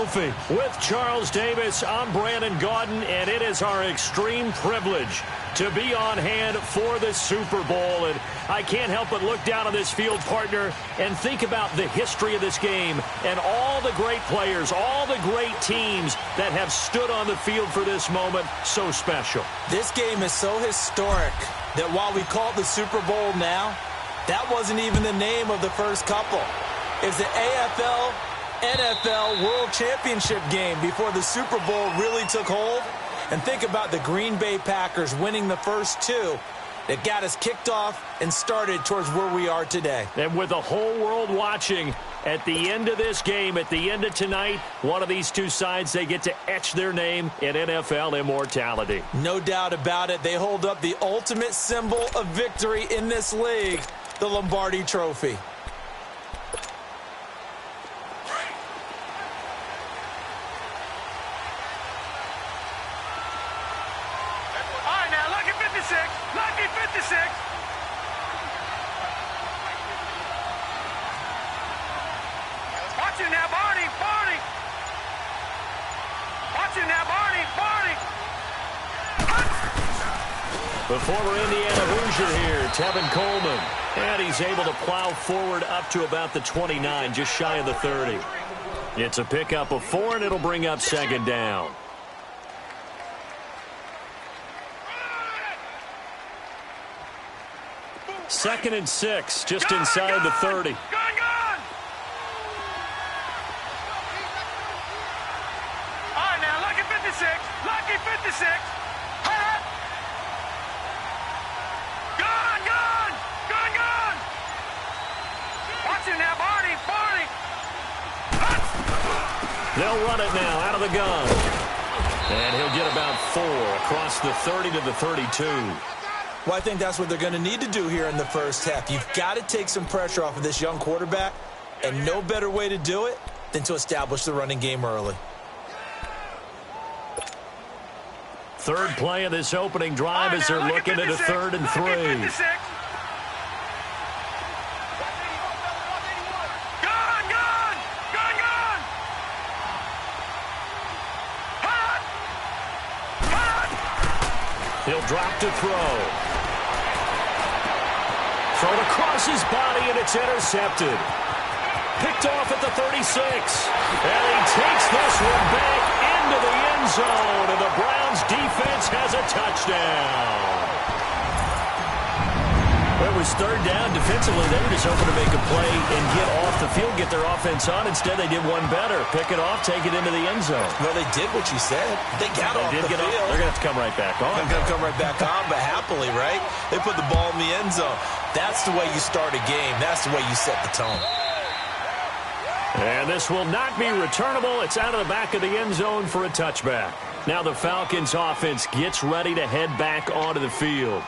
Trophy. With Charles Davis, I'm Brandon Gaudin, and it is our extreme privilege to be on hand for the Super Bowl. And I can't help but look down on this field, partner, and think about the history of this game and all the great players, all the great teams that have stood on the field for this moment. So special. This game is so historic that while we call it the Super Bowl now, that wasn't even the name of the first couple. It's the AFL NFL World Championship game before the Super Bowl really took hold. And think about the Green Bay Packers winning the first two that got us kicked off and started towards where we are today. And with the whole world watching, at the end of this game, at the end of tonight, one of these two sides, they get to etch their name in NFL immortality. No doubt about it. They hold up the ultimate symbol of victory in this league, the Lombardi Trophy. Lucky 56. Watch it now, Barney. Watch it now, Barney. The former Indiana Hoosier here, Tevin Coleman. And he's able to plow forward up to about the 29, just shy of the 30. It's a pickup of 4, and it'll bring up second down. Second and 6, just inside the 30. Gone. All right, now, Lucky 56. Gone. Watch it now, Barney. They'll run it now out of the gun. And he'll get about 4 across the 30 to the 32. Well, I think that's what they're going to need to do here in the first half. You've got to take some pressure off of this young quarterback, and no better way to do it than to establish the running game early. Third play of this opening drive as they're looking at a 3rd and 3. He'll drop to throw. Thrown across his body, and it's intercepted. Picked off at the 36. And he takes this one back into the end zone, and the Browns defense has a touchdown. Well, it was 3rd down. Defensively, they were just hoping to make a play and get off the field, get their offense on. Instead, they did one better. Pick it off, take it into the end zone. Well, they did what you said. They got off the field. They're going to have to come right back on. They're going to come right back on, but happily, right? They put the ball in the end zone. That's the way you start a game. That's the way you set the tone. And this will not be returnable. It's out of the back of the end zone for a touchback. Now the Falcons offense gets ready to head back onto the field.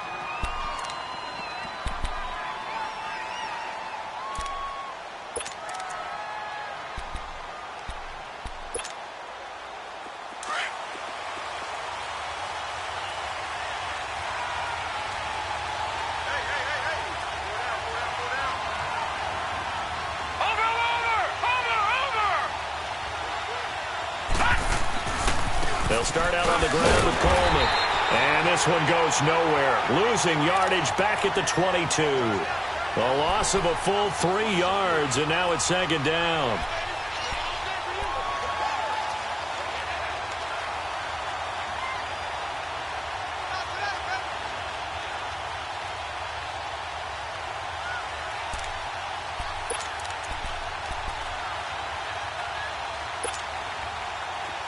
They'll start out on the ground with Coleman. And this one goes nowhere. Losing yardage back at the 22. A loss of a full 3 yards, and now it's second down.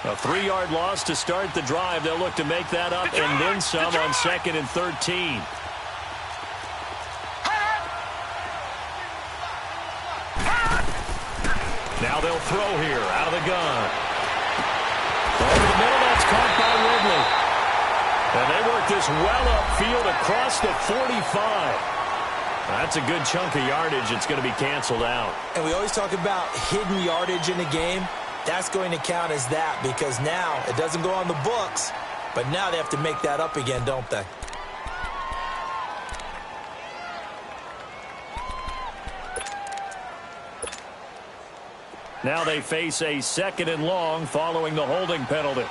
A 3-yard loss to start the drive. They'll look to make that up and then some on 2nd and 13. Now they'll throw here out of the gun. Over the middle, that's caught by Ridley. And they work this well upfield across the 45. That's a good chunk of yardage. It's going to be canceled out. And we always talk about hidden yardage in a game. That's going to count as that because now it doesn't go on the books, but now they have to make that up again, don't they? Now they face a 2nd and long following the holding penalty.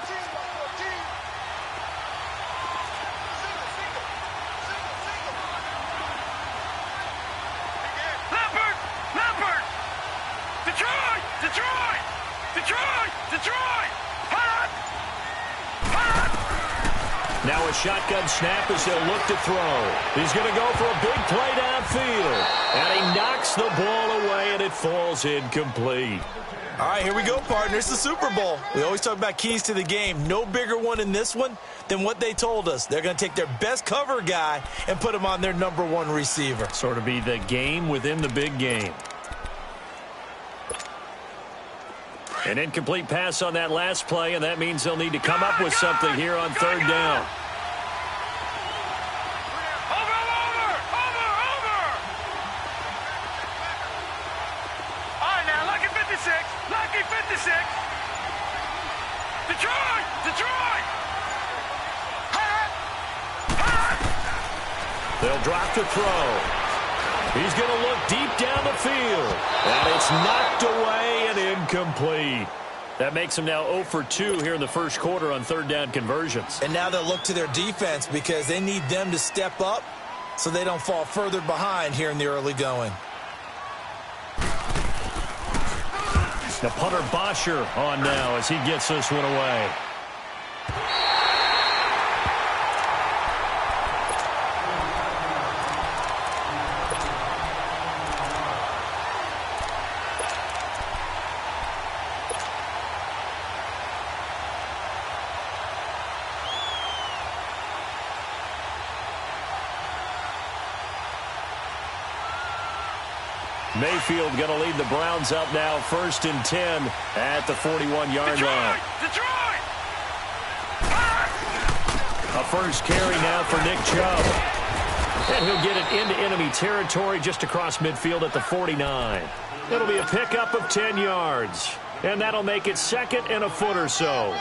Now a shotgun snap as he'll look to throw. He's going to go for a big play downfield. And he knocks the ball away, and it falls incomplete. All right, here we go, partner. It's the Super Bowl. We always talk about keys to the game. No bigger one in this one than what they told us. They're going to take their best cover guy and put him on their #1 receiver. Sort of be the game within the big game. An incomplete pass on that last play, and that means they'll need to come up with something here on 3rd down. All right, now, lucky 56. Lucky 56. Detroit! Detroit! They'll drop to throw. He's going to look deep down the field. And it's knocked away and incomplete. That makes him now 0 for 2 here in the first quarter on 3rd down conversions. And now they'll look to their defense because they need them to step up so they don't fall further behind here in the early going. The punter Bosher on now as he gets this one away. Mayfield going to lead the Browns up now, 1st and 10 at the 41-yard line. Detroit! A first carry now for Nick Chubb. And he'll get it into enemy territory just across midfield at the 49. It'll be a pickup of 10 yards. And that'll make it 2nd and a foot or so.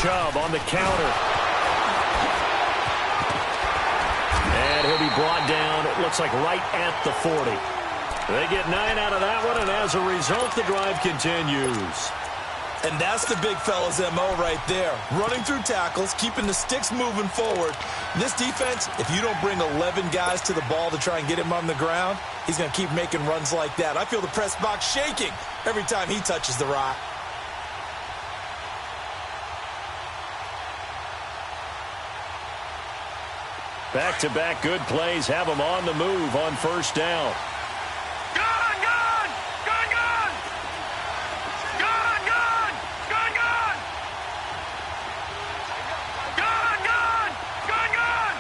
Chubb on the counter. And he'll be brought down, it looks like right at the 40. They get 9 out of that one, and as a result, the drive continues. And that's the big fella's MO right there. Running through tackles, keeping the sticks moving forward. This defense, if you don't bring 11 guys to the ball to try and get him on the ground, he's going to keep making runs like that. I feel the press box shaking every time he touches the rock. Back-to-back good plays have them on the move on 1st down. Gun, gun! Gun, gun! Gun, gun! Gun, gun! Gun, gun! Gun, gun!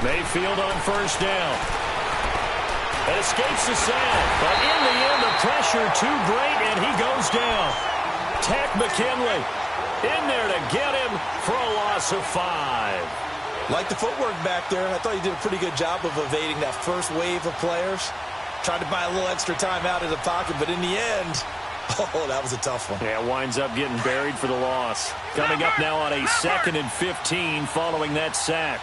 Mayfield on 1st down. It escapes the sack, but in the end, the pressure too great, and he goes down. Tack McKinley in there to get him for a loss of 5. Like the footwork back there, I thought he did a pretty good job of evading that first wave of players. Tried to buy a little extra time out of the pocket, but in the end, oh, that was a tough one. Yeah, winds up getting buried for the loss. Coming up now on a 2nd and 15 following that sack.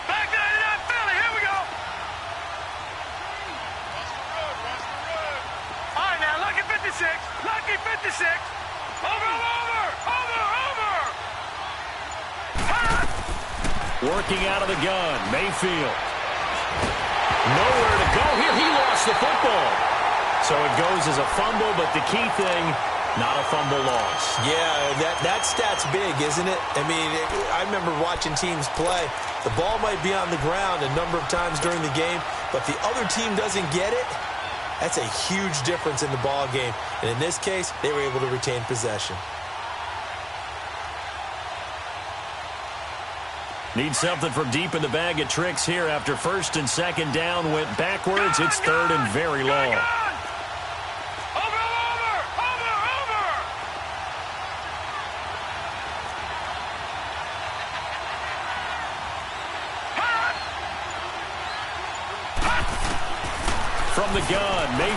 Back to that Philly, here we go! All right, now, lucky 56, lucky 56. Over! Working out of the gun, Mayfield. Nowhere to go here. He lost the football. So it goes as a fumble, but the key thing, not a fumble loss. Yeah, that stat's big, isn't it? I mean, I remember watching teams play. The ball might be on the ground a number of times during the game, but the other team doesn't get it. That's a huge difference in the ball game. And in this case, they were able to retain possession. Need something from deep in the bag of tricks here after 1st and 2nd down went backwards. It's 3rd and very long.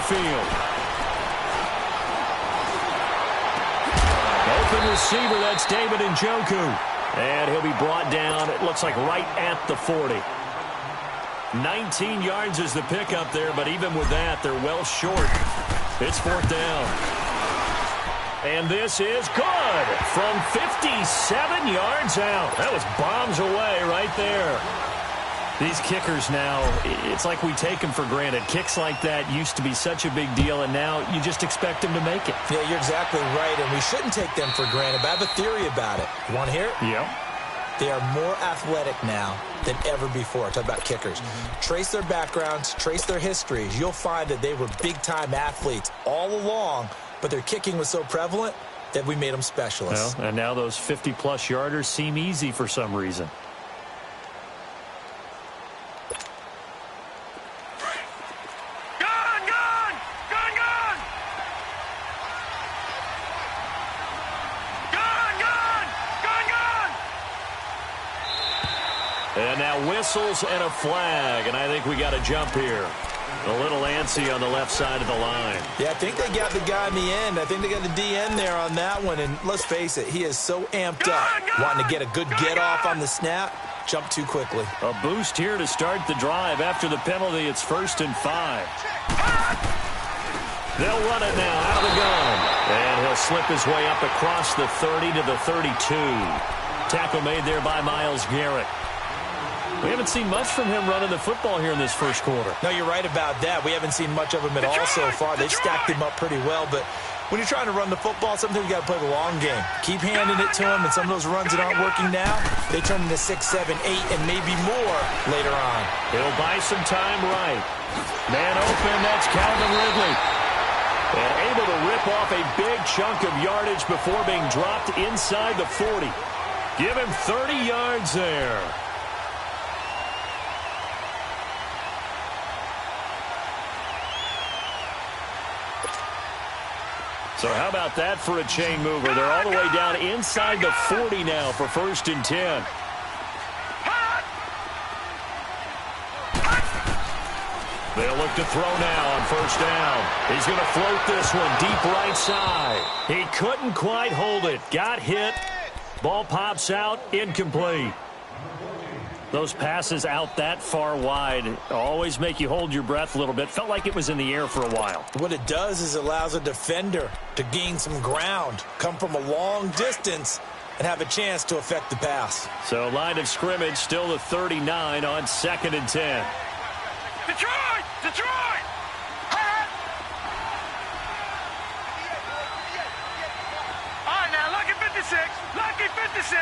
midfield. Open receiver, that's David Njoku. And he'll be brought down, it looks like right at the 40. 19 yards is the pickup there, but even with that, they're well short. It's 4th down. And this is good from 57 yards out. That was bombs away right there. These kickers now, it's like we take them for granted. Kicks like that used to be such a big deal, and now you just expect them to make it. Yeah, you're exactly right, and we shouldn't take them for granted, but I have a theory about it. You want to hear it? Yeah. They are more athletic now than ever before. Talk about kickers. Trace their backgrounds, trace their histories. You'll find that they were big-time athletes all along, but their kicking was so prevalent that we made them specialists. Well, and now those 50-plus yarders seem easy for some reason. And now whistles and a flag, and I think we got a jump here. A little antsy on the left side of the line. Yeah, I think they got the guy in the end. I think they got the DN there on that one, and let's face it, he is so amped up, wanting to get a good get-off on the snap, jump too quickly. A boost here to start the drive. After the penalty, it's 1st and 5. They'll run it now out of the gun, and he'll slip his way up across the 30 to the 32. Tackle made there by Myles Garrett. We haven't seen much from him running the football here in this first quarter. No, you're right about that. We haven't seen much of him at all so far. They've stacked him up pretty well, but when you're trying to run the football, sometimes you got to play the long game. Keep handing it to him, and some of those runs that aren't working now, they turn into 6, 7, 8, and maybe more later on. He'll buy some time right. Man open, that's Calvin Ridley. And able to rip off a big chunk of yardage before being dropped inside the 40. Give him 30 yards there. So how about that for a chain mover? They're all the way down inside the 40 now for 1st and 10. They'll look to throw now on 1st down. He's going to float this one deep right side. He couldn't quite hold it. Got hit. Ball pops out. Incomplete. Those passes out that far wide always make you hold your breath a little bit. Felt like it was in the air for a while. What it does is it allows a defender to gain some ground, come from a long distance, and have a chance to affect the pass. So line of scrimmage still the 39 on 2nd and 10. Detroit! Detroit! All right, now, lucky 56. Lucky 56.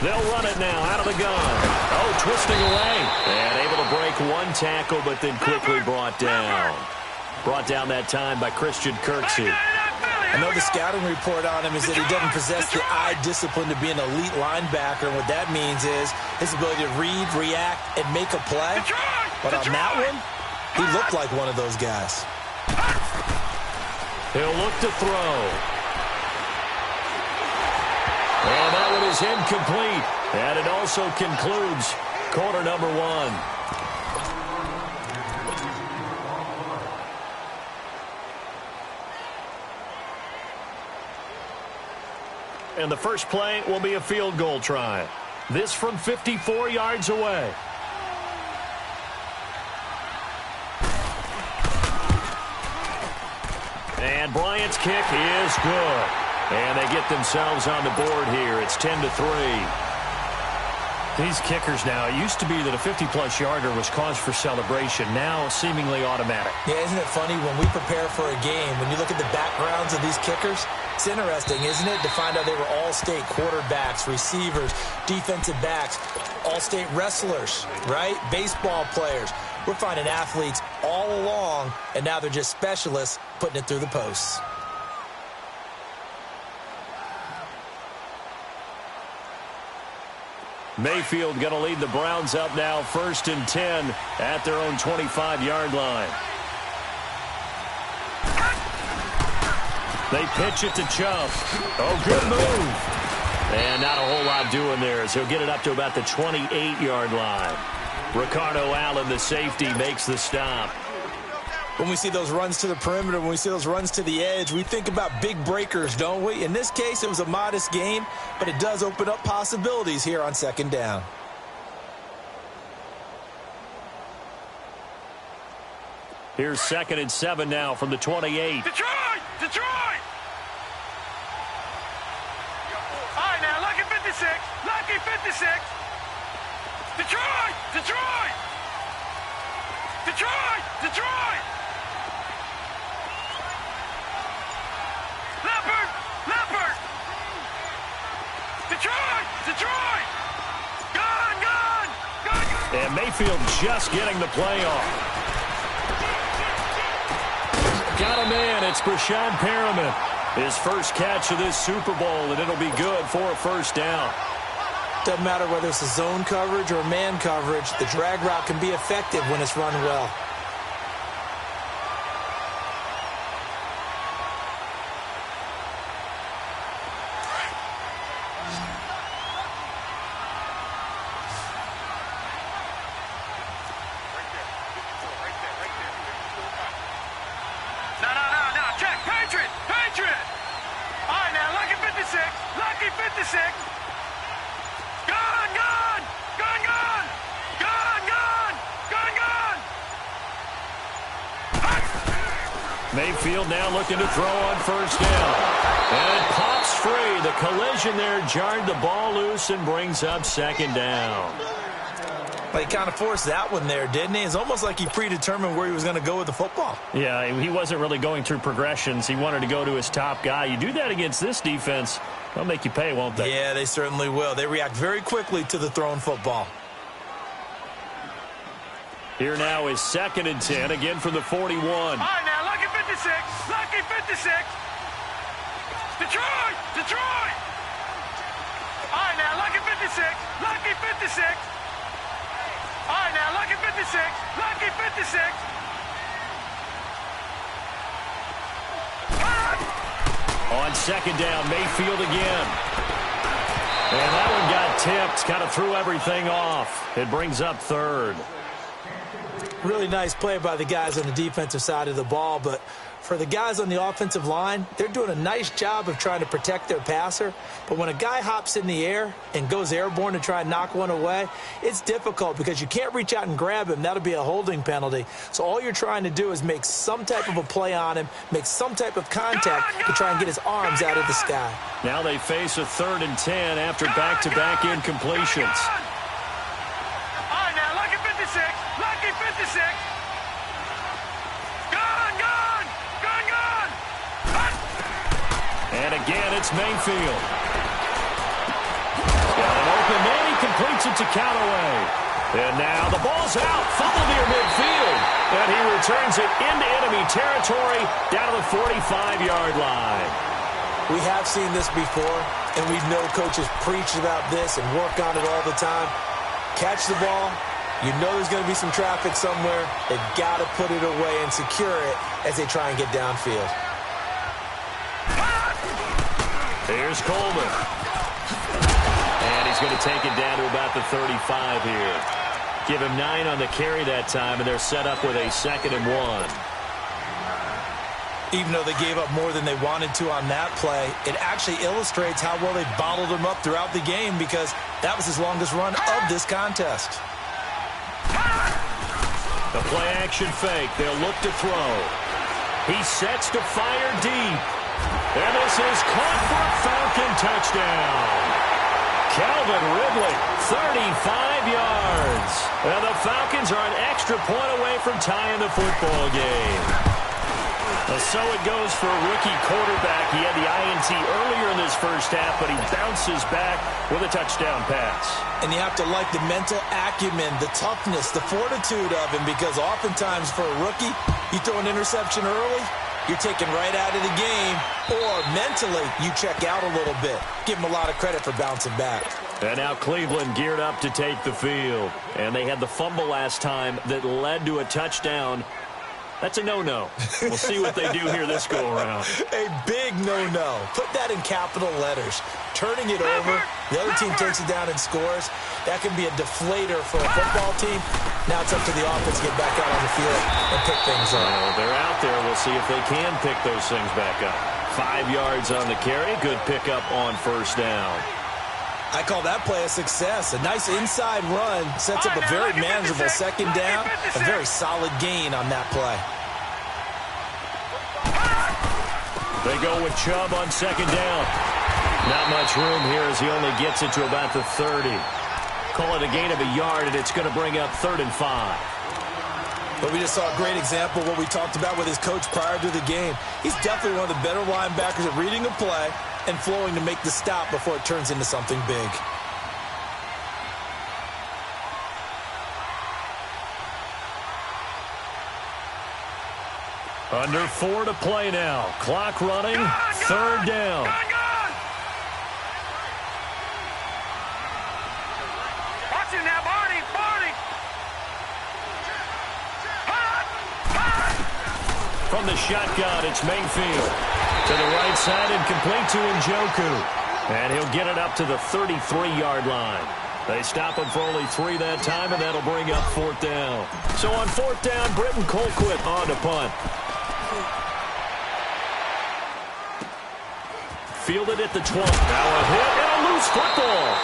They'll run it now out of the gun. Oh, twisting away. And able to break one tackle, but then quickly brought down. Brought down that time by Christian Kirksey. I know the scouting report on him is that he doesn't possess the eye discipline to be an elite linebacker. And what that means is his ability to read, react, and make a play. But on that one, he looked like one of those guys. He'll look to throw. And that one is incomplete. And it also concludes quarter number 1. And the first play will be a field goal try. This from 54 yards away. And Bryant's kick is good. And they get themselves on the board here. It's 10-3. These kickers now, it used to be that a 50-plus yarder was cause for celebration. Now, seemingly automatic. Yeah, isn't it funny when we prepare for a game, when you look at the backgrounds of these kickers, it's interesting, isn't it, to find out they were all-state quarterbacks, receivers, defensive backs, all-state wrestlers, right? Baseball players. We're finding athletes all along, and now they're just specialists putting it through the posts. Mayfield going to lead the Browns up now, 1st and 10 at their own 25-yard line. They pitch it to Chubb. Oh, good move. And not a whole lot doing there as he'll get it up to about the 28-yard line. Ricardo Allen, the safety, makes the stop. When we see those runs to the perimeter, when we see those runs to the edge, we think about big breakers, don't we? In this case, it was a modest gain, but it does open up possibilities here on second down. Here's 2nd and 7 now from the 28. Detroit! Detroit! All right, now, lucky 56. Lucky 56. Detroit! Detroit! Detroit! Detroit! Leopard! Leopard! Detroit! Detroit! Gone! Gone! Gone! And Mayfield just getting the play off. Got a man. It's Brashad Perriman. His first catch of this Super Bowl, and it'll be good for a first down. Doesn't matter whether it's a zone coverage or man coverage, the drag route can be effective when it's run well. Mayfield now looking to throw on first down. And it pops free. The collision there jarred the ball loose and brings up second down. Well, he kind of forced that one there, didn't he? It's almost like he predetermined where he was going to go with the football. Yeah, he wasn't really going through progressions. He wanted to go to his top guy. You do that against this defense, they'll make you pay, won't they? Yeah, they certainly will. They react very quickly to the thrown football. Here now is 2nd and 10, again from the 41. All right, now, lucky 56. Lucky 56. Detroit! Detroit! All right, now, lucky 56. Lucky 56. All right, now, lucky 56. Lucky 56. On second down, Mayfield again. And that one got tipped, kind of threw everything off. It brings up 3rd. Really nice play by the guys on the defensive side of the ball, but for the guys on the offensive line, they're doing a nice job of trying to protect their passer. But when a guy hops in the air and goes airborne to try and knock one away, it's difficult because you can't reach out and grab him. That'll be a holding penalty. So all you're trying to do is make some type of a play on him, make some type of contact to try and get his arms out of the sky. Now they face a 3rd and 10 after back-to-back incompletions. All right, now, lucky 56. Lucky 56. Gone, gone, gone, gone. And again, it's Mayfield. Got an open man. He completes it to Callaway. And now the ball's out. Fumble near midfield. And he returns it into enemy territory down to the 45-yard line. We have seen this before, and we know coaches preach about this and work on it all the time. Catch the ball. You know there's going to be some traffic somewhere. They've got to put it away and secure it as they try and get downfield. Here's Coleman. And he's going to take it down to about the 35 here. Give him 9 on the carry that time, and they're set up with a 2nd and 1. Even though they gave up more than they wanted to on that play, it actually illustrates how well they bottled him up throughout the game because that was his longest run of this contest. The play-action fake. They'll look to throw. He sets to fire deep. And this is caught for a Falcon touchdown. Calvin Ridley, 35 yards. And the Falcons are an extra point away from tying the football game. So it goes for a rookie quarterback. He had the INT earlier in this first half, but he bounces back with a touchdown pass. And you have to like the mental acumen, the toughness, the fortitude of him, because oftentimes for a rookie, you throw an interception early, you're taken right out of the game, or mentally you check out a little bit. Give him a lot of credit for bouncing back. And now Cleveland geared up to take the field. And they had the fumble last time that led to a touchdown. That's a no-no. We'll see what they do here this go-around. A big no-no. Put that in capital letters. Turning it over, the other team takes it down and scores. That can be a deflator for a football team. Now it's up to the offense to get back out on the field and pick things up. Well, they're out there. We'll see if they can pick those things back up. 5 yards on the carry. Good pickup on first down. I call that play a success. A nice inside run sets up a very manageable second down. A very solid gain on that play. They go with Chubb on second down. Not much room here as he only gets it to about the 30. Call it a gain of a yard, and it's going to bring up 3rd and 5. But we just saw a great example of what we talked about with his coach prior to the game. He's definitely one of the better linebackers at reading a play and flowing to make the stop before it turns into something big. Under 4 to play now. Clock running. 3rd down. Watch him now, Barney. From the shotgun, it's Mayfield. To the right side and complete to Njoku. And he'll get it up to the 33-yard line. They stop him for only 3 that time, and that'll bring up 4th down. So on 4th down, Britton Colquitt on to punt. Fielded at the 12. Now a hit and a loose football.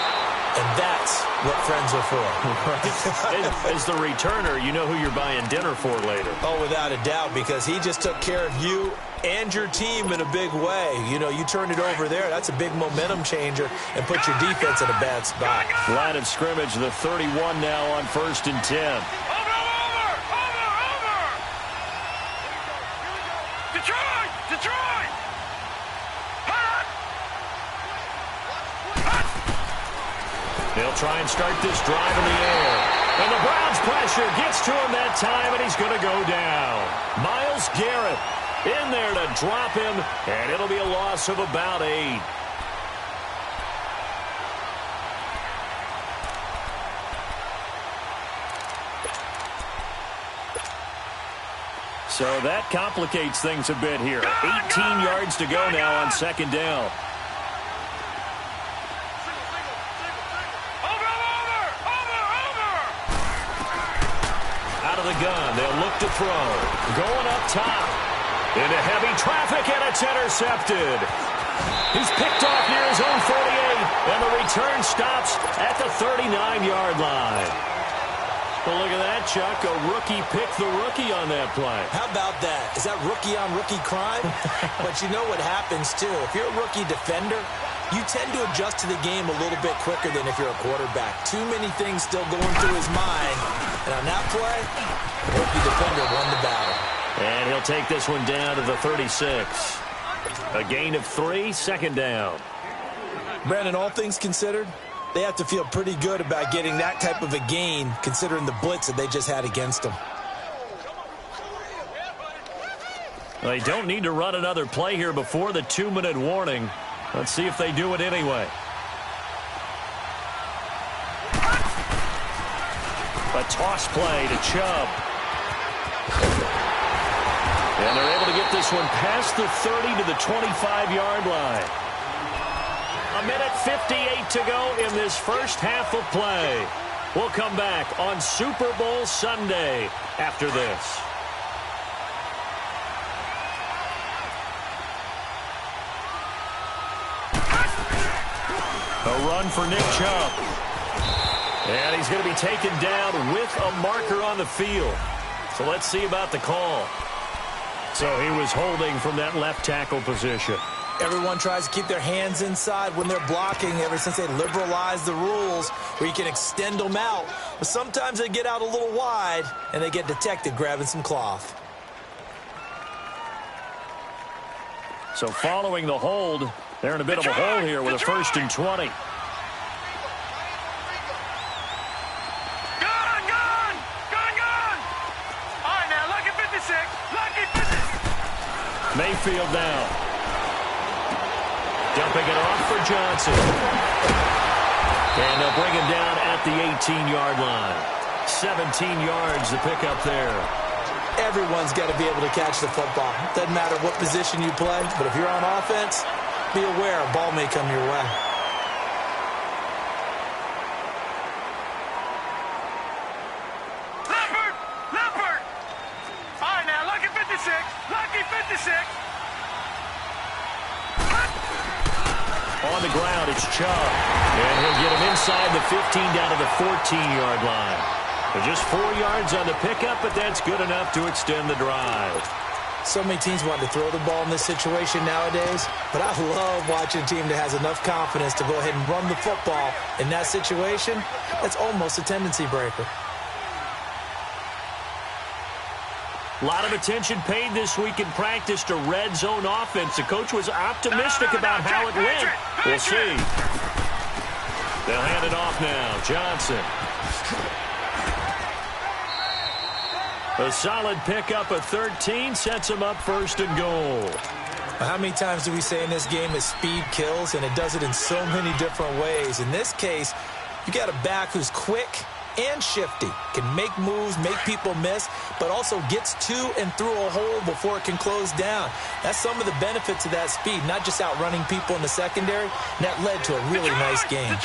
And that's what friends are for. Right. As the returner, you know who you're buying dinner for later. Oh, without a doubt, because he just took care of you and your team in a big way. You know, you turned it over there. That's a big momentum changer and put your defense in a bad spot. Line of scrimmage, the 31 now on 1st and 10. Over! Detroit! They'll try and start this drive in the air. And the Browns pressure gets to him that time, and he's going to go down. Myles Garrett in there to drop him, and it'll be a loss of about 8. So that complicates things a bit here. 18 yards to go now on 2nd down. Out of the gun, they'll look to throw. Going up top. Into heavy traffic, and it's intercepted. He's picked off near his own 48, and the return stops at the 39-yard line. Well, look at that, Chuck. A rookie picked the rookie on that play. How about that? Is that rookie-on-rookie crime? But you know what happens, too. If you're a rookie defender, you tend to adjust to the game a little bit quicker than if you're a quarterback. Too many things still going through his mind. And on that play, the rookie defender won the battle. And he'll take this one down to the 36. A gain of 3, 2nd down. Brandon, all things considered, they have to feel pretty good about getting that type of a gain, considering the blitz that they just had against them. They don't need to run another play here before the 2-minute warning. Let's see if they do it anyway. A toss play to Chubb. And they're able to get this one past the 30 to the 25-yard line. 1:58 to go in this first half of play. We'll come back on Super Bowl Sunday after this. A run for Nick Chubb. And he's going to be taken down with a marker on the field. So let's see about the call. So he was holding from that left tackle position. Everyone tries to keep their hands inside when they're blocking ever since they liberalized the rules where you can extend them out. But sometimes they get out a little wide and they get detected grabbing some cloth. So following the hold, they're in a bit of a hole here with a 1st and 20. Mayfield now. Dumping it off for Johnson. And they'll bring him down at the 18-yard line. 17 yards to pick up there. Everyone's got to be able to catch the football. Doesn't matter what position you play, but if you're on offense, be aware a ball may come your way. 56. On the ground, it's Chubb. And he'll get him inside the 15 down to the 14-yard line. They're just 4 yards on the pickup, but that's good enough to extend the drive. So many teams want to throw the ball in this situation nowadays, but I love watching a team that has enough confidence to go ahead and run the football. In that situation, that's almost a tendency breaker. A lot of attention paid this week in practice to red zone offense. The coach was optimistic about how it went. We'll see. They'll hand it off now. Johnson. A solid pickup of 13 sets him up first and goal. How many times do we say in this game that speed kills, and it does it in so many different ways? In this case, you got a back who's quick and shifty, can make moves, make people miss, but also gets to and through a hole before it can close down. That's some of the benefits of that speed, not just outrunning people in the secondary. And that led to a really nice game.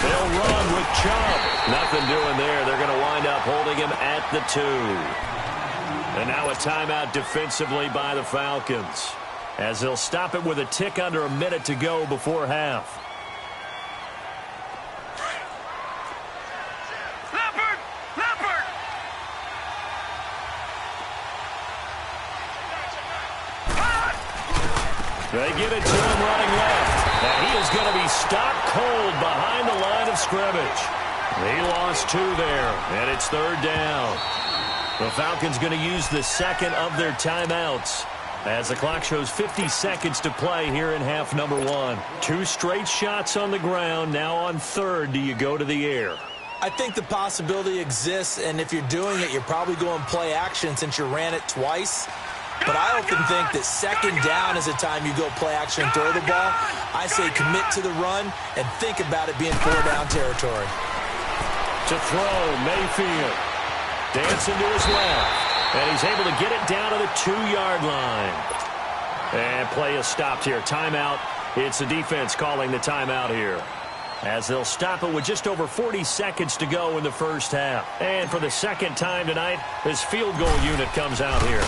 They'll run with Chubb. Nothing doing there. They're going to wind up holding him at the 2. And now a timeout defensively by the Falcons, as they'll stop it with a tick under a minute to go before half. Leopard! They give it to him running left. And he is going to be stopped cold behind the line of scrimmage. He lost 2 there, and it's 3rd down. The Falcons going to use the second of their timeouts, as the clock shows 50 seconds to play here in half number 1. 2 straight shots on the ground. Now on 3rd, do you go to the air? I think the possibility exists, and if you're doing it, you're probably going play action since you ran it twice. But I often think that 2nd down is the time you go play action and throw the ball. I say commit to the run and think about it being 4-down territory. To throw, Mayfield. Dancing to his left. And he's able to get it down to the 2-yard line. And play is stopped here. Timeout. It's the defense calling the timeout here, as they'll stop it with just over 40 seconds to go in the first half. And for the second time tonight, this field goal unit comes out here.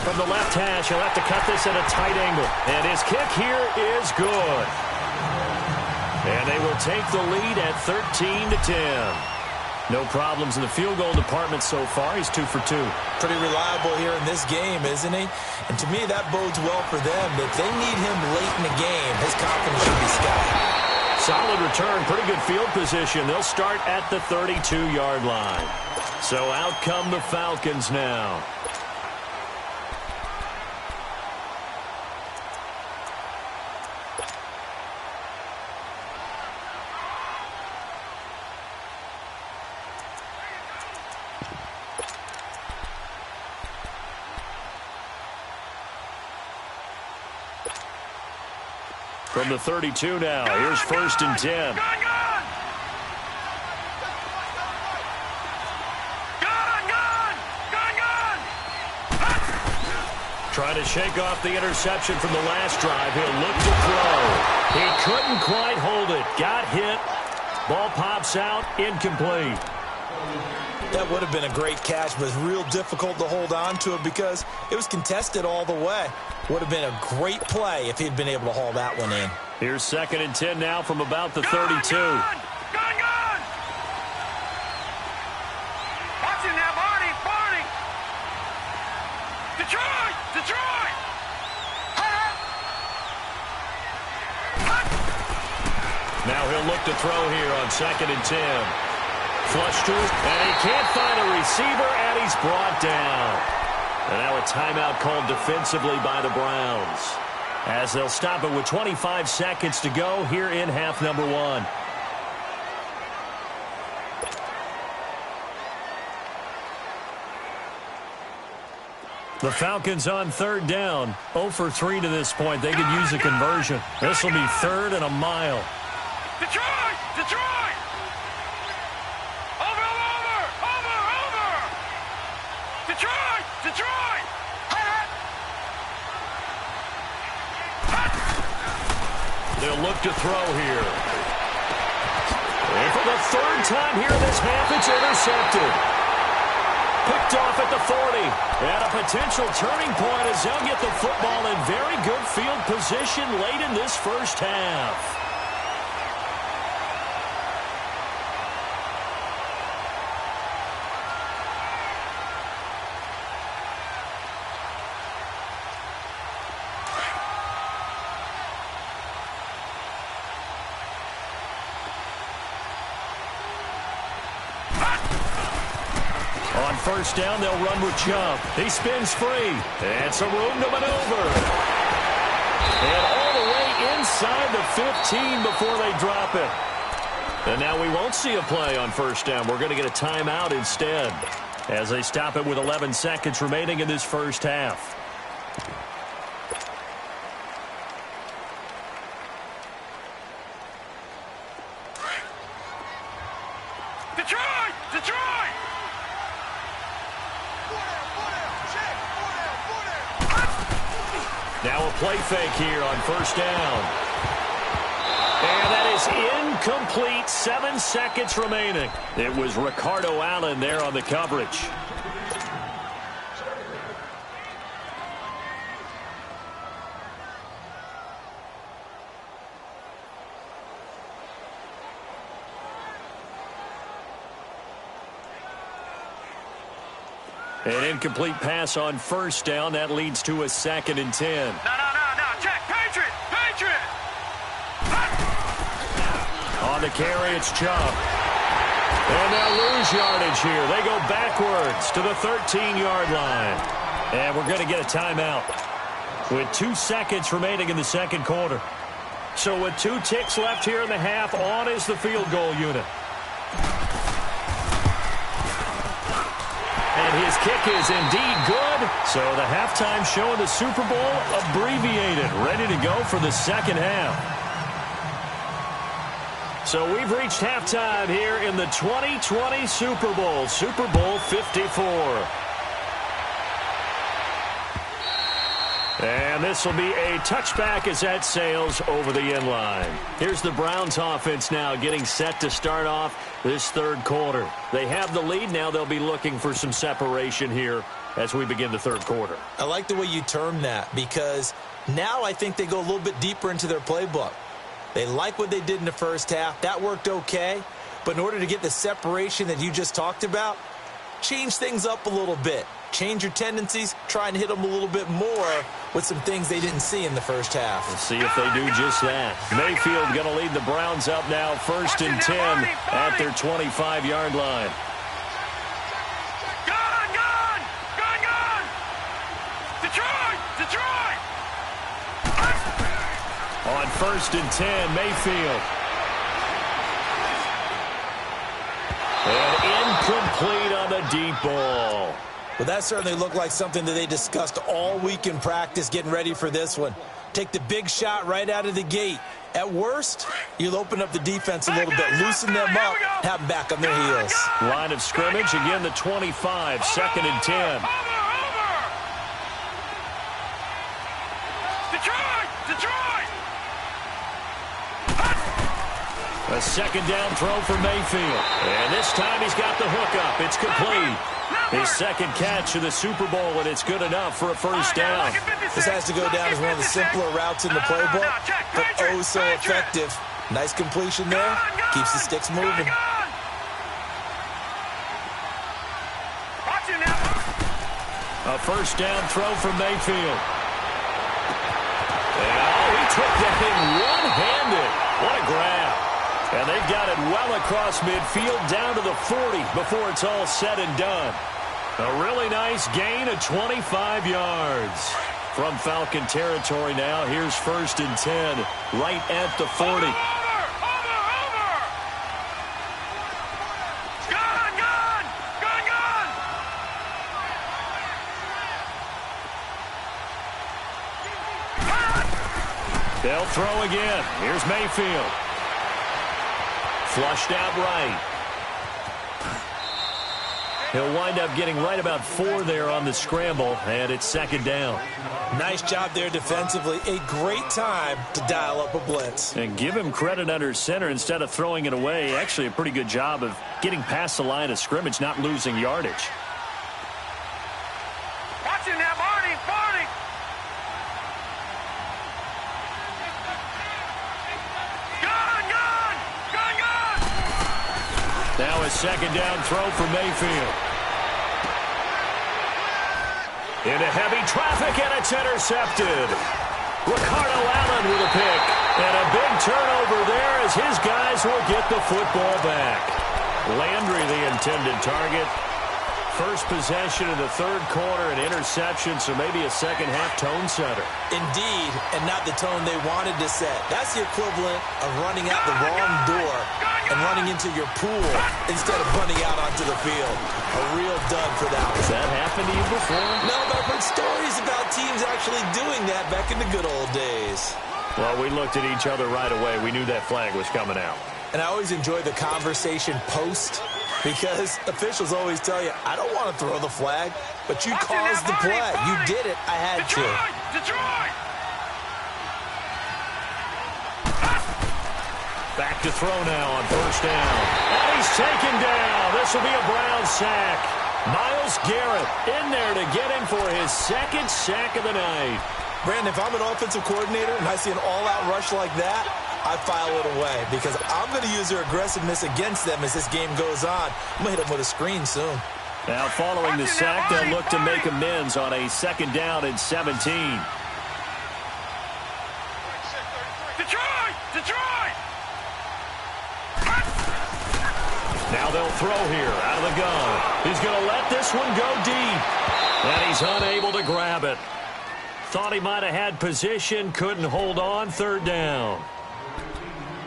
From the left hash, he'll have to cut this at a tight angle. And his kick here is good. And they will take the lead at 13-10. No problems in the field goal department so far. He's 2 for 2. Pretty reliable here in this game, isn't he? And to me, that bodes well for them. If they need him late in the game, his confidence should be sky high. Solid return, pretty good field position. They'll start at the 32-yard line. So out come the Falcons now. From the 32 now, here's 1st and 10. Trying to shake off the interception from the last drive. He'll look to throw. He couldn't quite hold it. Got hit. Ball pops out. Incomplete. That would have been a great catch, but it's real difficult to hold on to it because it was contested all the way. Would have been a great play if he'd been able to haul that one in. Here's 2nd and 10 now from about the 32. Gone! Watch it now, Barney! Detroit! Now he'll look to throw here on 2nd and 10. Flush to it, and he can't find a receiver, and he's brought down. And now a timeout called defensively by the Browns, as they'll stop it with 25 seconds to go here in half number 1. The Falcons on 3rd down. 0 for 3 to this point. They could use a conversion. This will be 3rd and a mile. Detroit! Over! Detroit! They'll look to throw here. And for the 3rd time here in this half, it's intercepted. picked off at the 40. And a potential turning point as they'll get the football in very good field position late in this first half. On first down, they'll run with Chubb. He spins free. And some room to maneuver. And all the way inside the 15 before they drop it. And now we won't see a play on first down. We're going to get a timeout instead as they stop it with 11 seconds remaining in this first half. Detroit! Detroit! Now a play fake here on first down. And that is incomplete. 7 seconds remaining. It was Ricardo Allen there on the coverage. An incomplete pass on first down. That leads to a 2nd and 10. No. Check. Patriot! Patriot! On the carry, it's Chubb. And they'll lose yardage here. They go backwards to the 13-yard line. And we're going to get a timeout with 2 seconds remaining in the second quarter. So with 2 ticks left here in the half, on is the field goal unit. And his kick is indeed good. So the halftime show of the Super Bowl abbreviated, ready to go for the second half. So we've reached halftime here in the 2020 Super Bowl, Super Bowl 54. And this will be a touchback as that sails over the end line. Here's the Browns offense now getting set to start off this third quarter. They have the lead. Now they'll be looking for some separation here as we begin the third quarter. I like the way you term that because now I think they go a little bit deeper into their playbook. They like what they did in the first half. That worked okay. But in order to get the separation that you just talked about, change things up a little bit. Change your tendencies, try and hit them a little bit more with some things they didn't see in the first half. Let's see if they do just that. Mayfield going to lead the Browns up now, 1st and 10 at their 25-yard line. Gun! Detroit! On 1st and 10, Mayfield. And incomplete on the deep ball. Well, that certainly looked like something that they discussed all week in practice getting ready for this one. Take the big shot right out of the gate. At worst, you'll open up the defense a little bit, loosen them up, have them back on their heels. Line of scrimmage, again the 25, 2nd and 10. Detroit! A second down throw for Mayfield. And this time he's got the hookup. It's complete. His second catch of the Super Bowl, and it's good enough for a first down. This has to go down as one of the simpler routes in the playbook, but oh so effective. Nice completion there. Keeps the sticks moving. A first down throw for Mayfield. And he took that thing one-handed. What a grab. And they've got it well across midfield down to the 40 before it's all said and done. A really nice gain of 25 yards. From Falcon territory now, here's 1st and 10 right at the 40. Gun! They'll throw again. Here's Mayfield. Flushed out right. He'll wind up getting right about 4 there on the scramble, and it's 2nd down. Nice job there defensively. A great time to dial up a blitz. And give him credit under center instead of throwing it away. Actually a pretty good job of getting past the line of scrimmage, not losing yardage. Now a second down throw for Mayfield. Into heavy traffic, and it's intercepted. Ricardo Allen with a pick. And a big turnover there as his guys will get the football back. Landry, the intended target. First possession of the third quarter, an interception, so maybe a second-half tone setter. Indeed, and not the tone they wanted to set. That's the equivalent of running out the wrong door and running into your pool instead of running out onto the field. A real dud for that one. Has that happened to you before? No, but I've heard stories about teams actually doing that back in the good old days. Well, we looked at each other right away. We knew that flag was coming out. And I always enjoy the conversation post because officials always tell you, I don't want to throw the flag, but you caused the play. You did it. I had to. Detroit! Back to throw now on first down. And he's taken down. This will be a Brown sack. Myles Garrett in there to get him for his second sack of the night. Brandon, if I'm an offensive coordinator and I see an all-out rush like that, I file it away because I'm going to use their aggressiveness against them as this game goes on. I'm going to hit them with a screen soon. Now following the sack, they'll look to make amends on a second down and 17. Detroit! Now they'll throw here out of the gun. He's going to let this one go deep. And he's unable to grab it. Thought he might have had position, couldn't hold on, third down.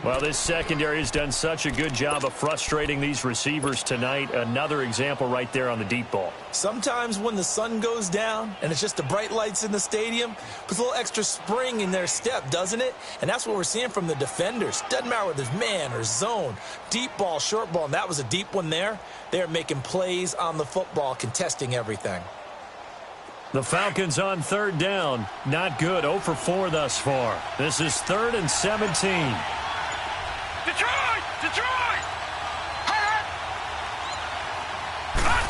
Well, this secondary has done such a good job of frustrating these receivers tonight. Another example right there on the deep ball. Sometimes when the sun goes down and it's just the bright lights in the stadium, puts a little extra spring in their step, doesn't it? And that's what we're seeing from the defenders. Doesn't matter whether it's man or zone, deep ball, short ball, and that was a deep one there. They're making plays on the football, contesting everything. The Falcons on third down. Not good. 0 for 4 thus far. This is 3rd and 17. Detroit!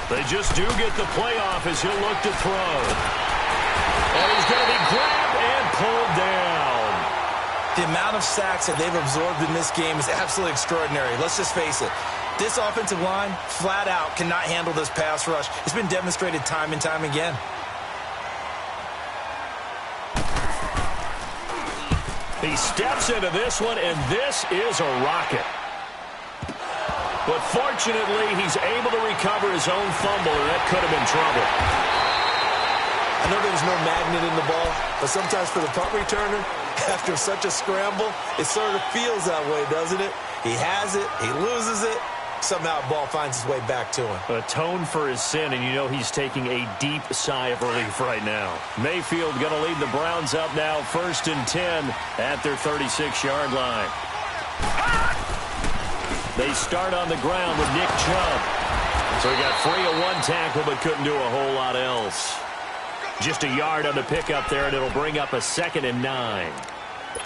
They just do get the playoff as he'll look to throw. And he's going to be grabbed and pulled down. The amount of sacks that they've absorbed in this game is absolutely extraordinary. Let's just face it. This offensive line, flat out, cannot handle this pass rush. It's been demonstrated time and time again. He steps into this one, and this is a rocket. But fortunately, he's able to recover his own fumble, and that could have been trouble. I know there's no magnet in the ball, but sometimes for the punt returner, after such a scramble, it sort of feels that way, doesn't it? He has it, he loses it, somehow the ball finds its way back to him. Atone for his sin, and you know he's taking a deep sigh of relief right now. Mayfield going to lead the Browns up now, 1st and 10 at their 36-yard line. They start on the ground with Nick Chubb. So he got free of one tackle but couldn't do a whole lot else. Just a yard on the pickup there, and it'll bring up a 2nd and 9.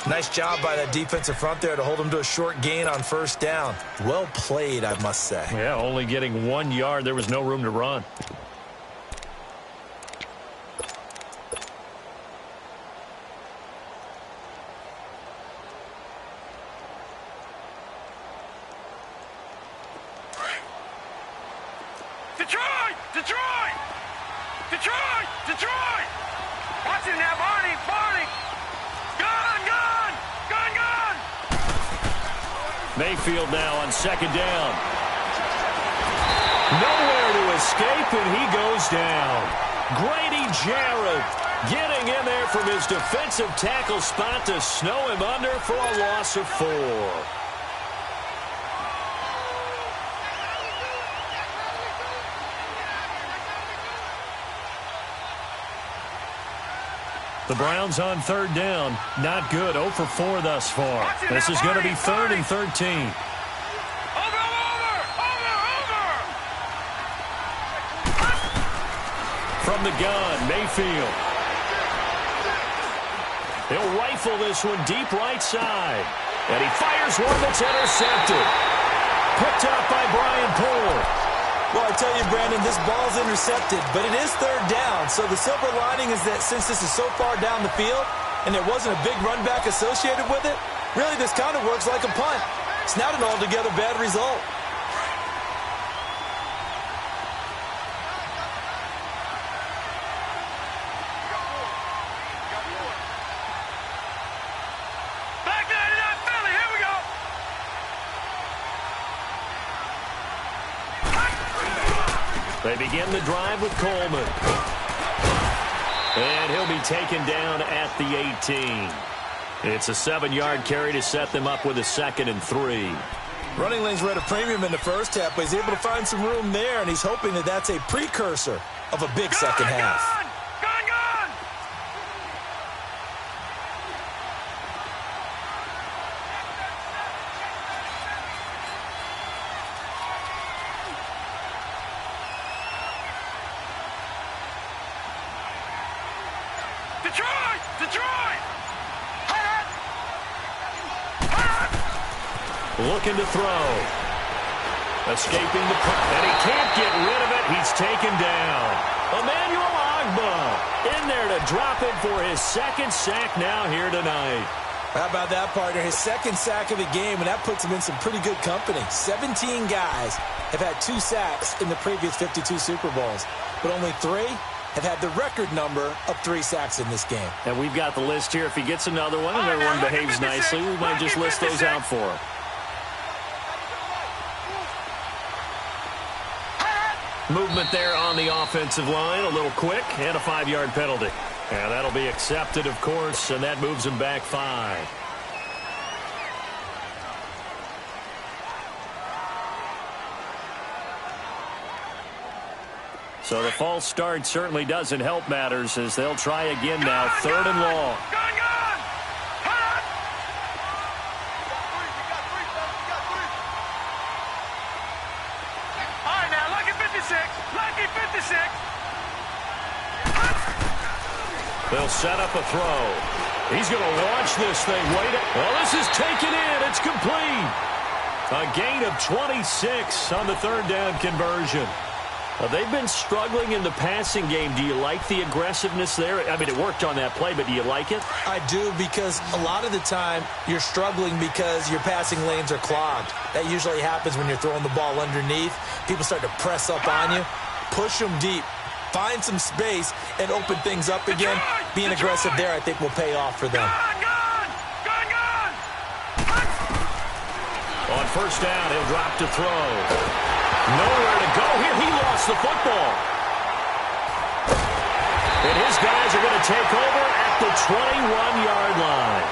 Nice job by that defensive front there to hold him to a short gain on first down. Well played, I must say. Yeah, only getting 1 yard. There was no room to run. Detroit! Watch it now, Barney! Gun! Mayfield now on 2nd down. Nowhere to escape, and he goes down. Grady Jarrett getting in there from his defensive tackle spot to snow him under for a loss of 4. The Browns on 3rd down. Not good. 0 for 4 thus far. This is going to be 3rd and 13. Over! From the gun, Mayfield. He'll rifle this one deep right side. And he fires one that's intercepted. Picked up by Brian Poole. Well, I tell you, Brandon, this ball's intercepted, but it is 3rd down. So the silver lining is that since this is so far down the field and there wasn't a big run back associated with it, really this kind of works like a punt. It's not an altogether bad result. They begin the drive with Coleman. And he'll be taken down at the 18. It's a 7-yard carry to set them up with a 2nd and 3. Running lanes were at a premium in the first half, but he's able to find some room there, and he's hoping that that's a precursor of a big second half. Looking to throw. Escaping the punt. And he can't get rid of it. He's taken down. Emmanuel Ogbah in there to drop him for his 2nd sack now here tonight. How about that, partner? His 2nd sack of the game, and that puts him in some pretty good company. 17 guys have had 2 sacks in the previous 52 Super Bowls, but only 3 have had the record number of 3 sacks in this game. And we've got the list here. If he gets another one and everyone behaves nicely, we might just list those out for him. Movement there on the offensive line, a little quick, and a 5-yard penalty. And that'll be accepted, of course, and that moves him back 5. So the false start certainly doesn't help matters as they'll try again now, 3rd and long. They'll set up a throw. He's going to launch this thing. Wait. Well, this is taken in. It's complete. A gain of 26 on the 3rd down conversion. They've been struggling in the passing game. Do you like the aggressiveness there? I mean, it worked on that play, but do you like it? I do, because a lot of the time you're struggling because your passing lanes are clogged. That usually happens when you're throwing the ball underneath. People start to press up on you. Push them deep. Find some space and open things up again. Being aggressive there, I think, will pay off for them. On 1st down, he'll drop to throw. Nowhere to go here. He lost the football. And his guys are going to take over at the 21-yard line.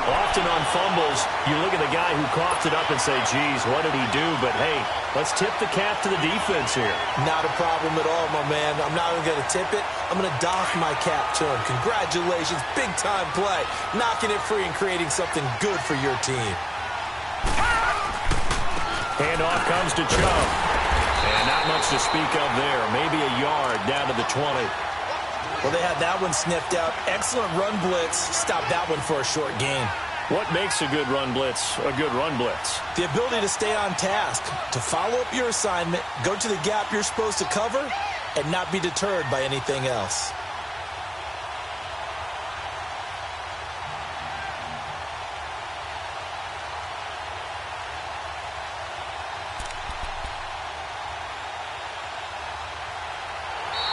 Often on fumbles, you look at the guy who coughed it up and say, geez, what did he do? But, hey, let's tip the cap to the defense here. Not a problem at all, my man. I'm not even going to tip it. I'm going to doff my cap to him. Congratulations. Big-time play. Knocking it free and creating something good for your team. Handoff comes to Chubb. And not much to speak of there. Maybe a yard down to the 20. Well, they had that one sniffed out. Excellent run blitz. Stop that one for a short gain. What makes a good run blitz a good run blitz? The ability to stay on task, to follow up your assignment, go to the gap you're supposed to cover, and not be deterred by anything else.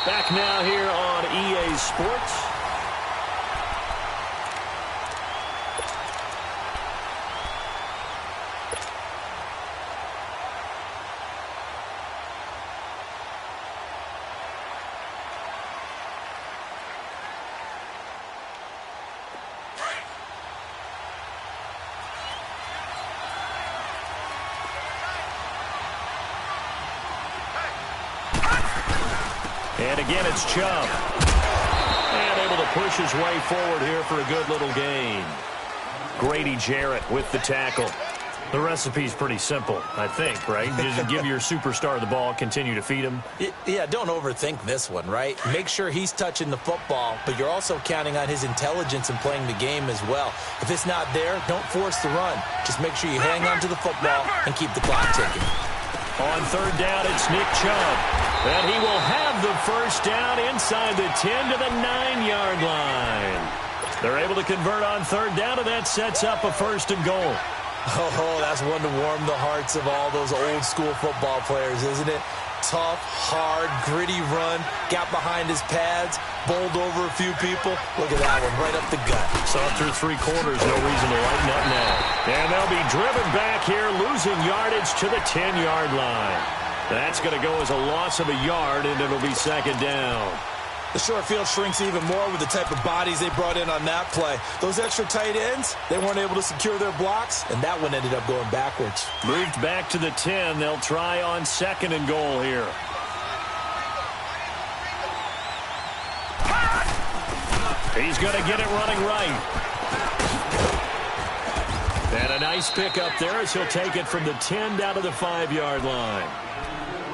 Back now here on EA Sports. And again, it's Chubb. And able to push his way forward here for a good little gain. Grady Jarrett with the tackle. The recipe's pretty simple, I think, right? Just give your superstar the ball, continue to feed him. Yeah, don't overthink this one, right? Make sure he's touching the football, but you're also counting on his intelligence in playing the game as well. If it's not there, don't force the run. Just make sure you hang on to the football and keep the clock ticking. On 3rd down, it's Nick Chubb. And he will have the 1st down inside the 10 to the 9-yard line. They're able to convert on 3rd down, and that sets up a 1st and goal. Oh, that's one to warm the hearts of all those old-school football players, isn't it? Tough, hard, gritty run, got behind his pads, bowled over a few people. Look at that one, right up the gut. Saw it through 3 quarters, no reason to lighten up now. And they'll be driven back here, losing yardage to the 10-yard line. That's going to go as a loss of a yard, and it'll be second down. The short field shrinks even more with the type of bodies they brought in on that play. Those extra tight ends, they weren't able to secure their blocks, and that one ended up going backwards. Moved back to the 10. They'll try on second and goal here. He's going to get it running right. And a nice pick up there as he'll take it from the 10 down to the 5-yard line.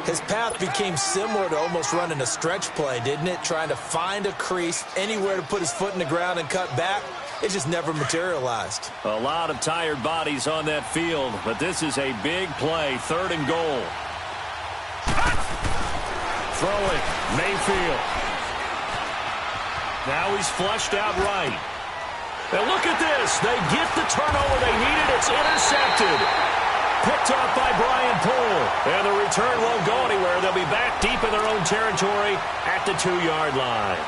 His path became similar to almost running a stretch play, didn't it? Trying to find a crease, anywhere to put his foot in the ground and cut back. It just never materialized. A lot of tired bodies on that field, but this is a big play, 3rd and goal. Throwing, Mayfield. Now he's flushed out right. And look at this. They get the turnover they needed. It's intercepted. Picked off by Brian Poole. And the return won't go anywhere. They'll be back deep in their own territory at the 2-yard line.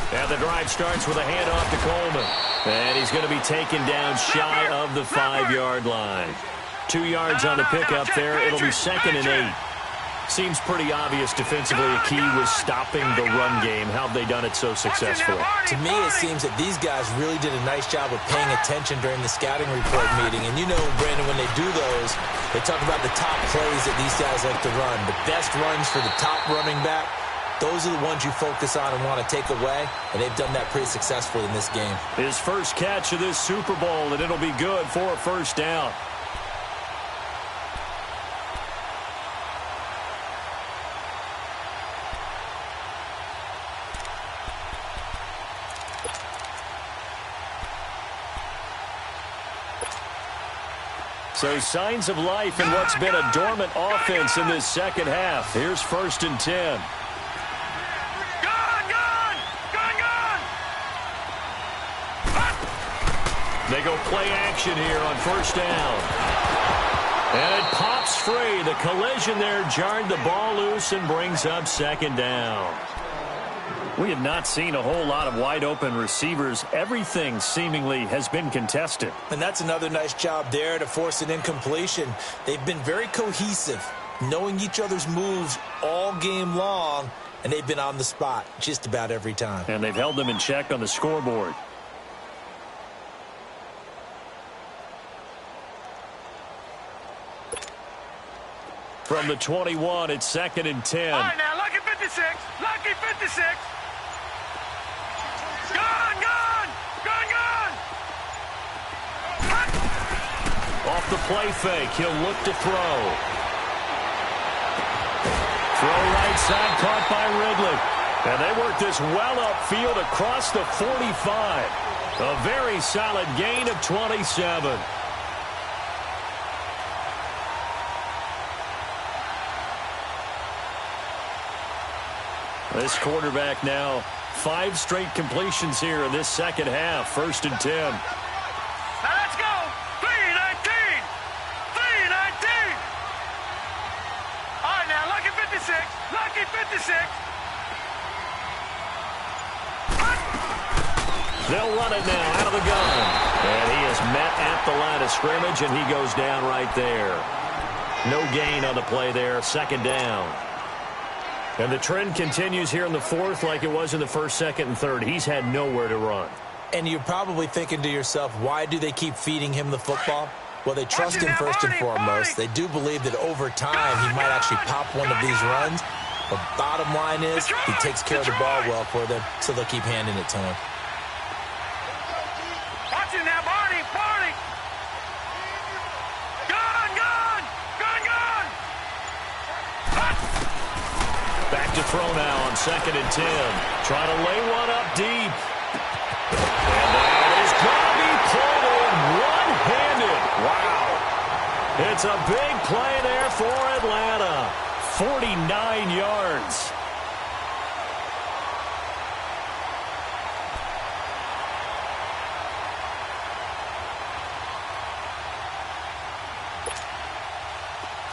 And the drive starts with a handoff to Coleman. And he's going to be taken down shy of the 5-yard line. 2 yards on the pickup there. It'll be 2nd and 8. Seems pretty obvious defensively a key was stopping the run game. How have they done it so successfully? To me, it seems that these guys really did a nice job of paying attention during the scouting report meeting. And you know, Brandon, when they do those, they talk about the top plays that these guys like to run. The best runs for the top running back. Those are the ones you focus on and want to take away, and they've done that pretty successfully in this game. His first catch of this Super Bowl, and it'll be good for a first down. So signs of life in what's been a dormant offense in this second half. Here's 1st and 10. They go play action here on 1st down. And it pops free. The collision there jarred the ball loose and brings up 2nd down. We have not seen a whole lot of wide-open receivers. Everything seemingly has been contested. And that's another nice job there to force an incompletion. They've been very cohesive, knowing each other's moves all game long, and they've been on the spot just about every time. And they've held them in check on the scoreboard. From the 21, it's 2nd and 10. All right, now, lucky 56. Lucky 56. Gone, gone. Gone, gone. Off the play fake, he'll look to throw. Throw right side, caught by Ridley. And they work this well upfield across the 45. A very solid gain of 27. This quarterback now 5 straight completions here in this second half. 1st and 10. Now let's go. 3-19. 3-19. All right, now, lucky 56. Lucky 56. They'll run it now out of the gun. And he is met at the line of scrimmage, and he goes down right there. No gain on the play there. 2nd down. And the trend continues here in the 4th like it was in the 1st, 2nd, and 3rd. He's had nowhere to run. And you're probably thinking to yourself, why do they keep feeding him the football? Well, they trust him first and foremost. They do believe that over time he might actually pop one of these runs. But bottom line is he takes care of the ball well for them, so they'll keep handing it to him. Watch it now, Barney. Barney. Gone, gone. Gone, gone. Back to throw now on 2nd and 10. Trying to lay one up deep. And It's a big play there for Atlanta. 49 yards.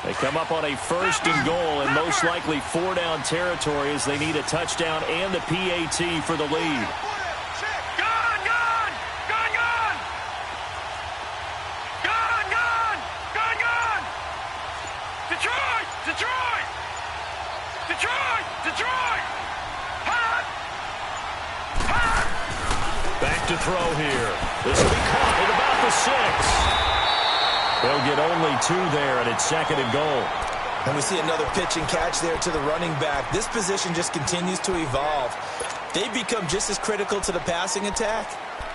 They come up on a 1st and goal and most likely 4-down territory as they need a touchdown and the PAT for the lead. Back to throw here. This will be caught at about the 6. They'll get only 2 there, and it's 2nd and goal. And we see another pitch and catch there to the running back. This position just continues to evolve. They become just as critical to the passing attack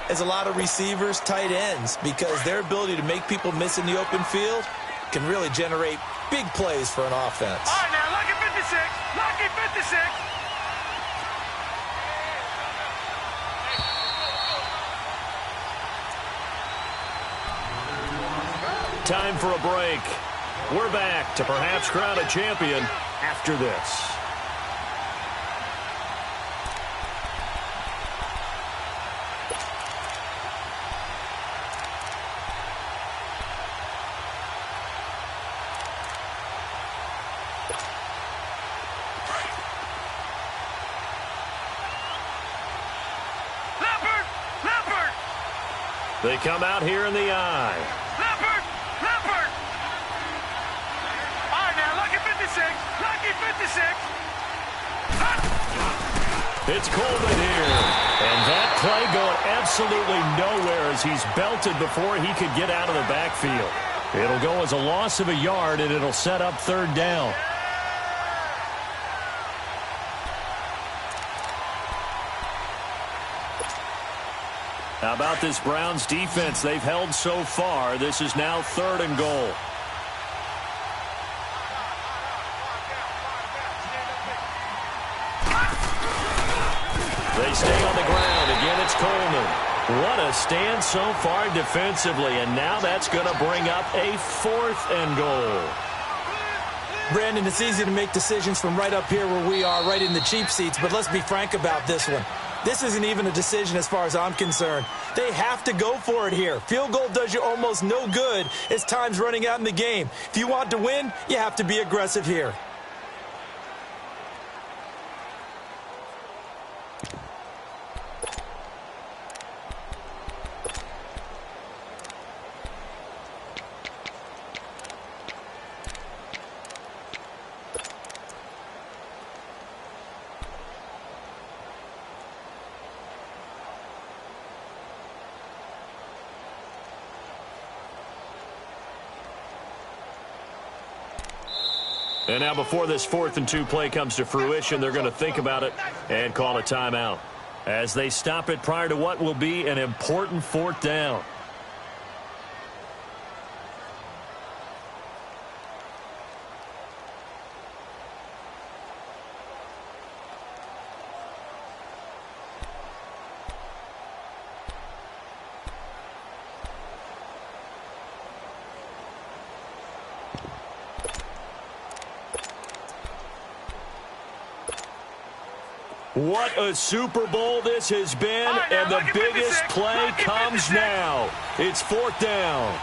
as a lot of receivers, tight ends, because their ability to make people miss in the open field can really generate big plays for an offense. All right, now, lucky 56. Lucky 56. Time for a break. We're back to perhaps crown a champion after this. Leopard! They come out here in the eye. Leopard! All right, now, lucky 56. Lucky 56. It's Coleman here. And that play going absolutely nowhere as he's belted before he could get out of the backfield. It'll go as a loss of a yard, and it'll set up 3rd down. How about this Browns defense they've held so far? This is now 3rd and goal. They stay on the ground. Again, it's Coleman. What a stand so far defensively, and now that's going to bring up a 4th and goal. Brandon, it's easy to make decisions from right up here where we are, right in the cheap seats, but let's be frank about this one. This isn't even a decision as far as I'm concerned. They have to go for it here. Field goal does you almost no good as time's running out in the game. If you want to win, you have to be aggressive here. And now before this 4th and 2 play comes to fruition, they're going to think about it and call a timeout as they stop it prior to what will be an important 4th down. What a Super Bowl this has been, right, and the biggest 56. play comes 56. now. It's 4th down.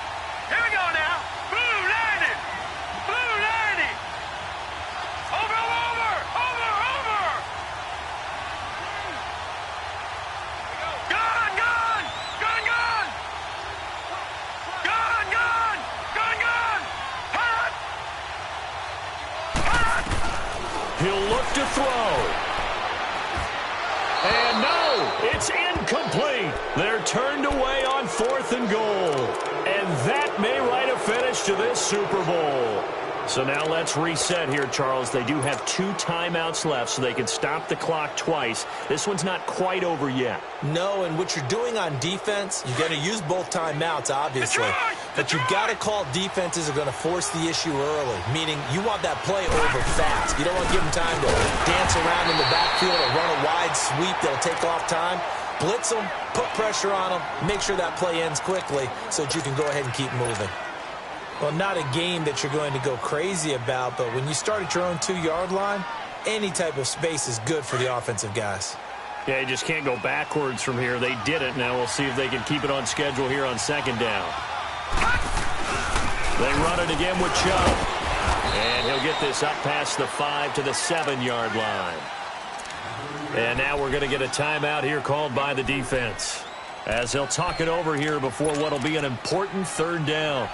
Here we go now. Blue 90. Blue 90. Over. Gun. Hot. He'll look to throw. And no, it's incomplete. They're turned away on 4th and goal. And that may write a finish to this Super Bowl. So now let's reset here, Charles. They do have 2 timeouts left, so they can stop the clock twice. This one's not quite over yet. No, and what you're doing on defense, you're going to use both timeouts, obviously. But you've got to call defenses are going to force the issue early, meaning you want that play over fast. You don't want to give them time to dance around in the backfield or run a wide sweep that'll take off time. Blitz them, put pressure on them, make sure that play ends quickly so that you can go ahead and keep moving. Well, not a game that you're going to go crazy about, but when you start at your own 2-yard line, any type of space is good for the offensive guys. Yeah, you just can't go backwards from here. They did it. Now we'll see if they can keep it on schedule here on second down. They run it again with Chubb. And he'll get this up past the 5 to the 7-yard line. And now we're going to get a timeout here called by the defense, as they'll talk it over here before what will be an important third down.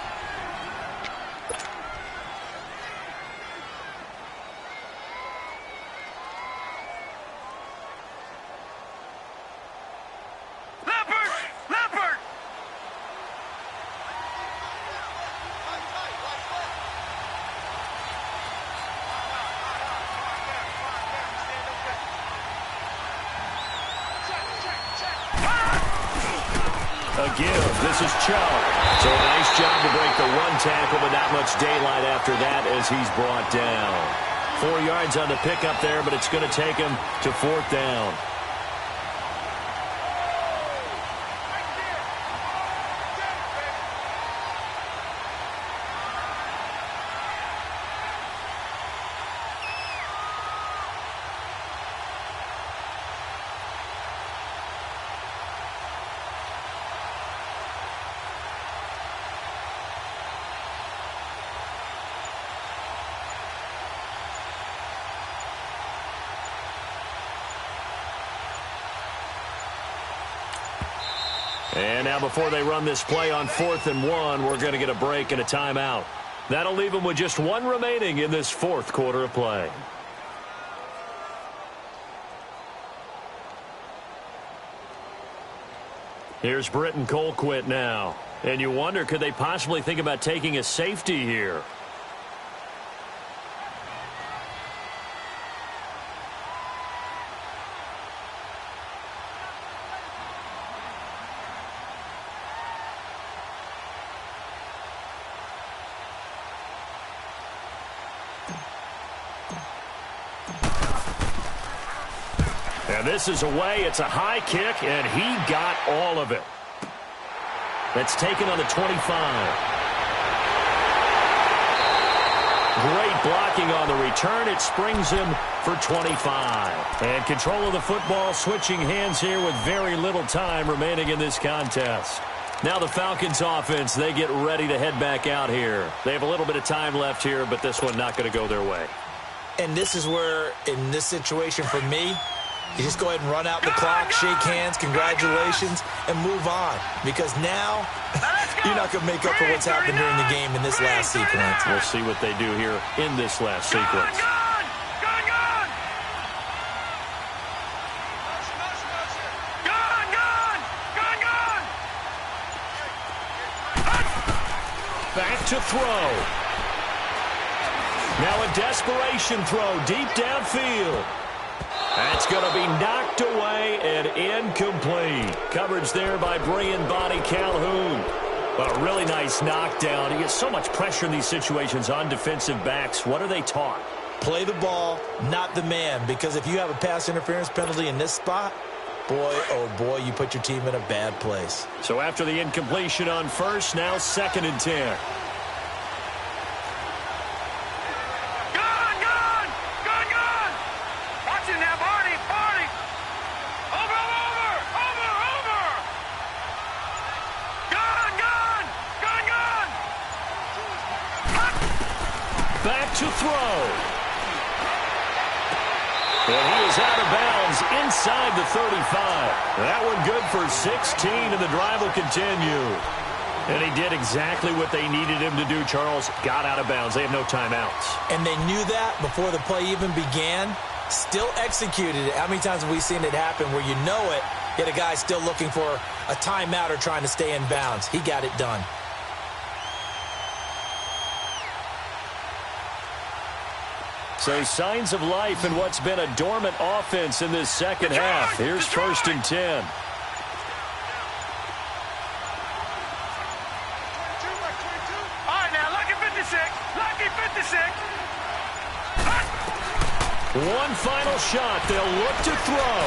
This is Chubb. So a nice job to break the one tackle, but not much daylight after that as he's brought down. 4 yards on the pickup there, but it's going to take him to 4th down. And now before they run this play on 4th and 1, we're going to get a break and a timeout. That'll leave them with just 1 remaining in this 4th quarter of play. Here's Britton Colquitt now. And you wonder, could they possibly think about taking a safety here? And this is away. It's a high kick, and he got all of it. That's taken on the 25. Great blocking on the return. It springs him for 25. And control of the football, switching hands here with very little time remaining in this contest. Now the Falcons offense, they get ready to head back out here. They have a little bit of time left here, but this one not going to go their way. And this is where, in this situation for me, you just go ahead and run out the clock, shake hands, congratulations, and move on. Because now, you're not going to make up for what's happened during the game in this last sequence. We'll see what they do here in this last sequence. Back to throw. Now a desperation throw deep downfield. That's going to be knocked away and incomplete. Coverage there by bringing Bonnie Calhoun. But a really nice knockdown. He gets so much pressure in these situations on defensive backs. What are they taught? Play the ball, not the man. Because if you have a pass interference penalty in this spot, boy, oh boy, you put your team in a bad place. So after the incompletion on first, now 2nd and 10. To throw. And he is out of bounds inside the 35. That one good for 16, and the drive will continue. And he did exactly what they needed him to do, Charles. Got out of bounds. They have no timeouts. And they knew that before the play even began. Still executed it. How many times have we seen it happen where you know it, yet a guy still looking for a timeout or trying to stay in bounds? He got it done. So signs of life in what's been a dormant offense in this second half. Here's 1st and 10. All right, now, lucky 56. Lucky 56. One final shot. They'll look to throw.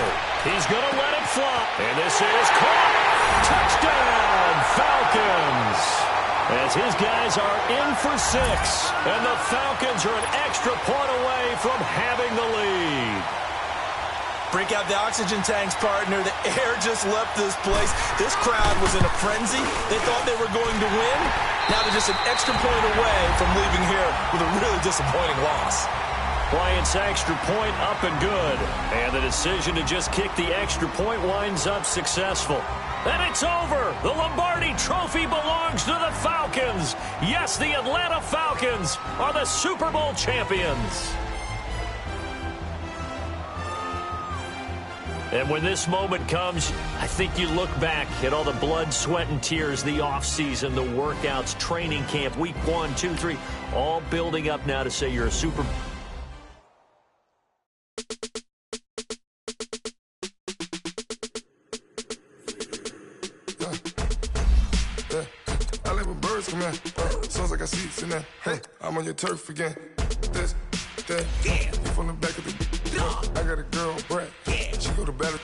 He's going to let it fly. And this is caught. Touchdown, Falcons. And as his guys are in for 6. And the Falcons are an extra point away from having the lead. Break out the oxygen tanks, partner. The air just left this place. This crowd was in a frenzy. They thought they were going to win. Now they're just an extra point away from leaving here with a really disappointing loss. Bryant's extra point up and good. And the decision to just kick the extra point winds up successful. And it's over. The Lombardi Trophy belongs to the Falcons. Yes, the Atlanta Falcons are the Super Bowl champions. And when this moment comes, I think you look back at all the blood, sweat, and tears, the offseason, the workouts, training camp, week 1, 2, 3, all building up now to say you're a Super Bowl. I live with birds come in. Sounds like I see seats in there. Hey, I'm on your turf again. This, that, you from the back of the. I got a girl, Brad. She go to battle.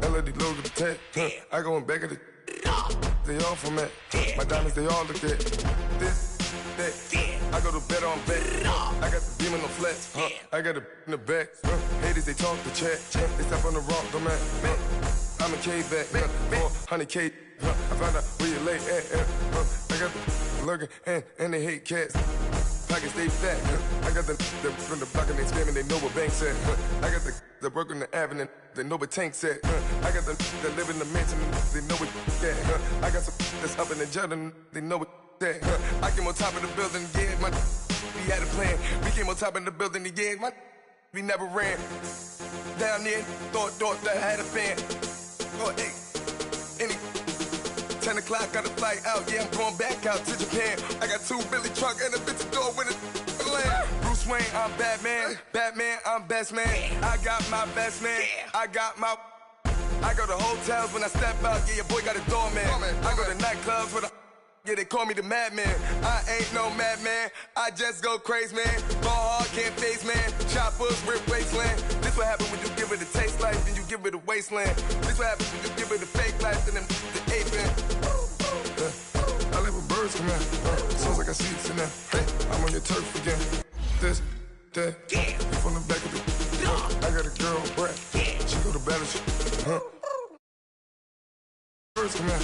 LED logo the tag. I go in back of the. They all from that. My diamonds, they all look at. This, that. I go to bed on back. I got the beam in the flats. I got it in the back. Haters, they talk the chat. They step on the rock, the man. I'm a K-back. 400K. I found out where you lay at. I got the lurking and they hate cats. Pockets they fat. I got the from the block and they screaming, they know what banks at. I got the work on the avenue, they know what tanks at. I got the live in the mansion, they know what that. I got some that's up in the Jordan, they know what that. I came on top of the building, yeah, my we had a plan. We came on top of the building, yeah, my we never ran. Down there, thought that I had a fan. Oh, hey, any 10 o'clock, got a flight out, yeah, I'm going back out to Japan. I got 2 Billy truck and a bitch door with a land. Bruce Wayne, I'm Batman. Batman, I'm best man. I got my best man. I got my. I go to hotels when I step out, yeah, your boy got a doorman. I go to nightclubs with a. Yeah, they call me the madman. I ain't no madman. I just go crazy, man. Ball hard, can't face, man. Choppers, rip wasteland. This what happen when you give it a taste life, then you give it a wasteland. This what happens when you give it a fake life, then the ape man. I live with birds come in. Sounds like I see seats in there. Hey, I'm on your turf again. This, that, you from the back of the. I got a girl, Brad. She go to battle. Birds come in.